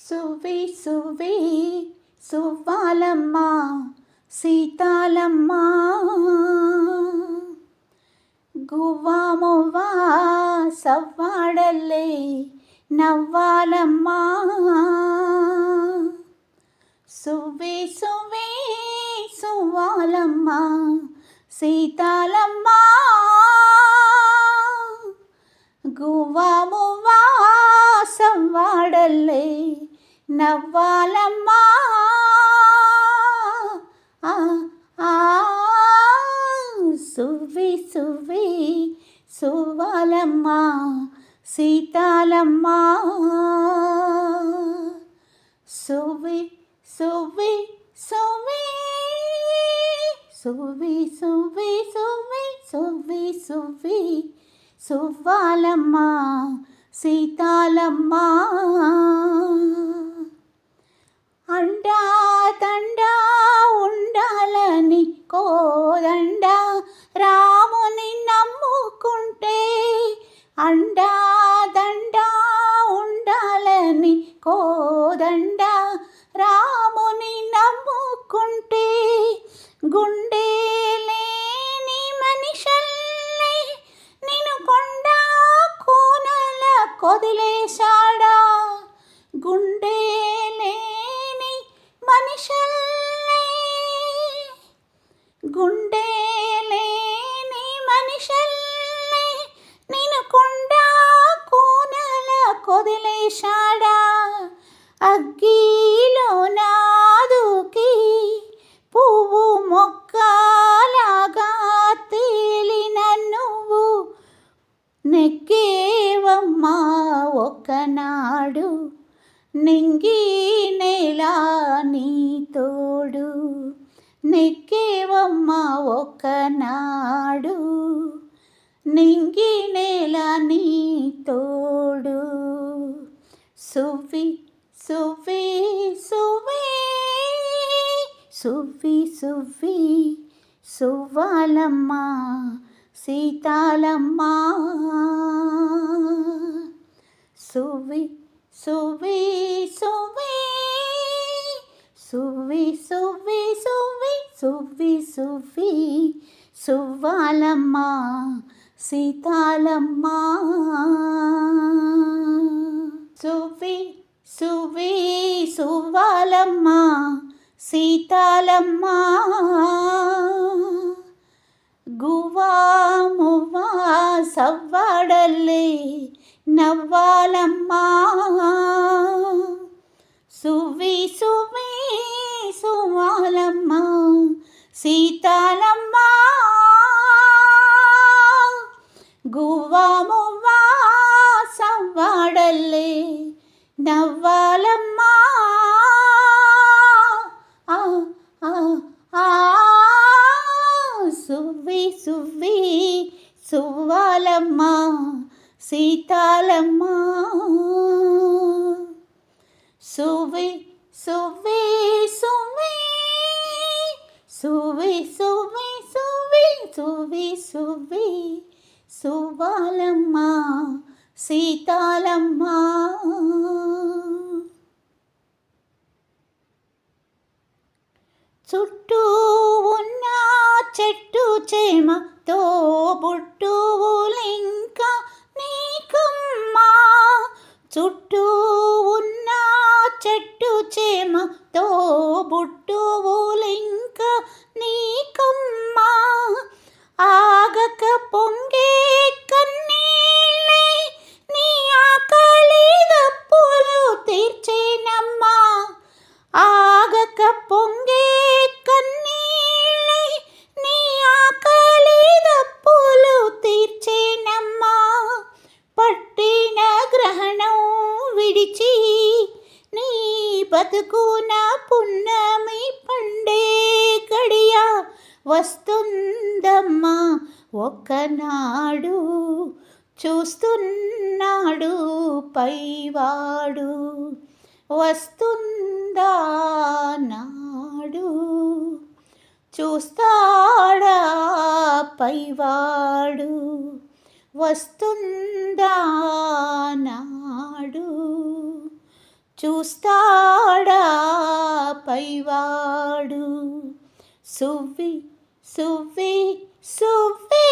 సువ్వి సువ్వి సువ్వాలమ్మ సీతాలమ్మ గువ్వా మువ్వా సవ్వాడల్లే నవ్వాలమ్మ సువ్వి సువ్వి సువ్వాలమ్మ సీతాలమ్మ గువ్వా మువ్వా సవ్వాడల్లే నవ్వాలమ్మ సువ్వి సువ్వి సువ్వాలమ్మ సీతాలమ్మ సువ్వి సువ్వి సువ్వి సువ్వి సువ్వి సువ్వి సువ్వి సువ్వి సువ్వాలమ్మ సీతాలమ్మ అండా దండా ఉండాలని కోదండ రాముని నమ్ముకుంటే అండా దండా ఉండాలని కోదండ రాముని నమ్ముకుంటే గుండె లేని మనిషల్లే నిన్ను కొండ కోనల కొదిలేశాడా గుండె లేని మనిషల్లే గుండె లేని మనిషల్లే నిన్ను కొండ కోనల కొదిలేశాడా అగ్గిలో నాదుకి పువ్వు మొక్కలాగా తేలిన నువ్వు నెక్కేవమ్మా ఒకనాడు నింగి నేల నీ తోడు నెక్కేవమ్మా ఒకనాడు నింగి నేల నీ తోడు సువ్వి సువ్వి సువ్వి సువ్వి సువ్వి సువ్వాలమ్మ సీతాలమ్మ సువ్వి సువ్వి సువ్వి సువ్వి సువ్వి సువ్వి సువ్వి సువ్వి సువ్వాలమ్మ సీతాలమ్మ సువ్వి సువ్వి సువ్వాలమ్మ సీతాలమ్మ గువ్వా మువ్వా సవ్వాడల్లే నవ్వాలమ్మ సువ్వి సువ్వి సువ్వాలమ్మ సీతాలమ్మ గువ్వా మువ్వా సవ్వాడల్లే నవ్వాలమ్మ సువ్వి సువ్వి సువ్వాలమ్మ సీతాలమ్మ సువ్వి సువ్వి సువ్వి సువ్వి సువ్వి సువ్వి సువ్వి సువ్వి సువ్వాలమ్మ సీతాలమ్మ చుట్టూ ఉన్న చెట్టు చేమ తోబుట్టువులింక నీకమ్మా చుట్టూ ఉన్న చెట్టు చేమ తోబుట్టువులింక నీకమ్మా ఆగక పొంగే కన్నీళ్ళే నీ ఆకలి దప్పులు తీర్చేనమ్మా ఆగక పొంగే కన్నీళ్ళే నీ ఆకలి దప్పులు తీర్చేనమ్మా పట్టిన గ్రహణం విడిచి నీ బతుకున పున్నమి పండే గడియ వస్తుందమ్మా ఒకనాడు చూస్తున్నాడు పైవాడు వస్తుందా నాడు చూస్తాడా పైవాడు వస్తుందా నాడు చూస్తాడా పైవాడు. సువ్వి సువ్వి సువ్వి